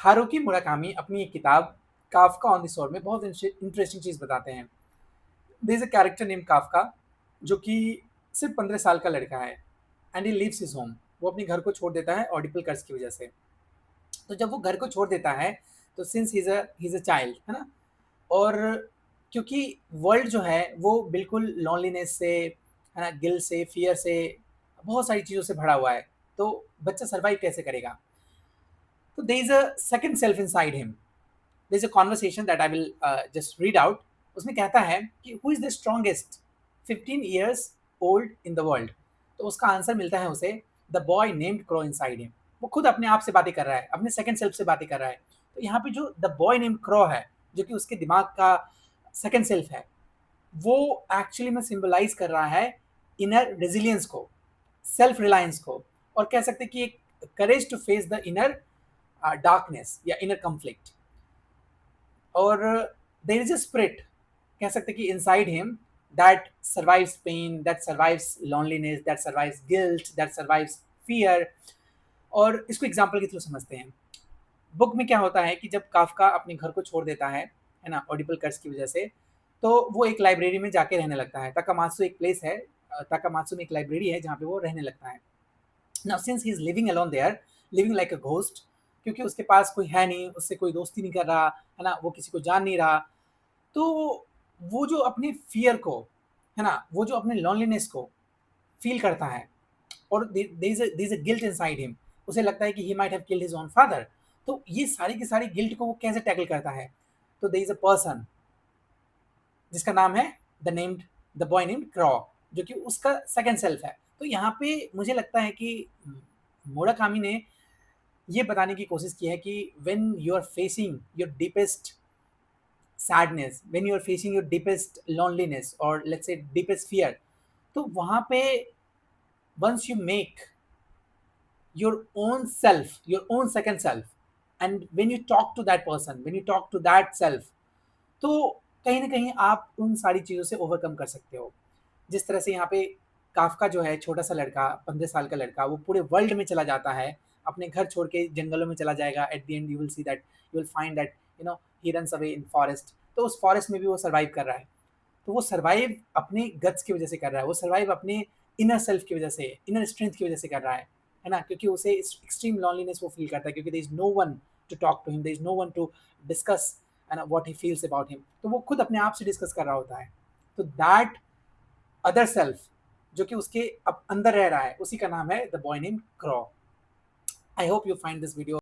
Haruki Murakami अपनी एक किताब काफ्का ऑन द शोर में बहुत इंटरेस्टिंग चीज़ बताते हैं। There is a character name Kafka जो कि सिर्फ़ 15 साल का लड़का है and he leaves his home. वो अपने घर को छोड़ देता है ऑडिपल कर्स की वज़ह से। तो जब वो घर को छोड़ देता है, तो since he is a child, है ना? और क्योंकि वर्ल्ड जो है वो बिल्कुल लोनलीनेस से, है ना, गिल्ट से, फ़ियर से, बहुत सारी चीज़ों से भरा हुआ है। तो बच्चा सर्वाइव कैसे करेगा? तो there is a second self inside him. There is a conversation that I will just read out. उसमें कहता है कि who is the strongest 15 years old in the world? तो उसका आंसर मिलता है उसे, the boy named Crow inside him. वो खुद अपने आप से बातें कर रहा है, अपने सेकंड सेल्फ से बातें कर रहा है। तो यहाँ पे जो द बॉय नेम्ड क्रो है, जो कि उसके दिमाग का सेकंड सेल्फ है, वो एक्चुअली में सिंबलाइज़ कर रहा है इनर रेज़िलियंस को, सेल्फ रिलायंस को, और कह सकते हैं कि एक courage to face the inner darkness या इनर कॉन्फ्लिक्ट। और देयर इज़ अ स्पिरिट, कह सकते हैं कि inside him, that survives pain, that survives loneliness, that survives guilt, that survives fear. और इसको एग्जांपल के थ्रू समझते हैं। बुक में क्या होता है कि जब काफ्का अपने घर को छोड़ देता है ना, ऑडिबल कर्स की वजह से, तो वो एक लाइब्रेरी में जाके रहने लगता है। ताकामात्सु एक प्लेस है, ताकामात्सु में एक लाइब्रेरी है जहाँ पे वो रहने लगता है। Now since he is living alone there, living like a ghost, क्योंकि उसके पास कोई है नहीं, उससे कोई दोस्ती नहीं कर रहा, है ना, वो किसी को जान नहीं रहा। तो वो जो अपने फियर को, है ना, वो जो अपने लॉनलीनेस को फील करता है, और there is a guilt inside him. उसे लगता है कि he might have killed his own father. तो ये सारी की सारी गिल्ट को वो कैसे टैकल करता है? तो देयर इज अ पर्सन जिसका नाम है द बॉय नेम्ड क्रॉ, जो कि उसका सेकंड सेल्फ है। तो यहाँ पे मुझे लगता है कि मुराकामी ने ये बताने की कोशिश की है कि when you are facing your deepest sadness, when you are facing your deepest loneliness और लेट्स से डीपेस्ट फियर, तो वहाँ पे once you make your own self, your own second self, and when you talk to that person, when you talk to that self, तो कहीं ना कहीं आप उन सारी चीज़ों से ओवरकम कर सकते हो। जिस तरह से यहाँ पे काफ्का जो है, छोटा सा लड़का, 15 साल का लड़का, वो पूरे वर्ल्ड में चला जाता है, अपने घर छोड़ के जंगलों में चला जाएगा। At the end you will see that, you will find that he runs away in forest. तो उस फॉरेस्ट में भी वो सर्वाइव कर रहा है। तो वो सर्वाइव अपने गट्स की वजह से कर रहा है, वो सर्वाइव अपने इनर सेल्फ की वजह से, इनर स्ट्रेंथ की वजह से कर रहा है ना? क्योंकि उसे एक्सट्रीम लॉनलीनेस वो फील करता है, क्योंकि there is no one to talk to him, there is no one to discuss है ना what he feels about him. तो वो खुद अपने आप से डिस्कस कर रहा होता है। तो दैट अदर सेल्फ जो कि उसके अब अंदर रह रहा है, उसी का नाम है the boy named क्रॉ। I hope you find this video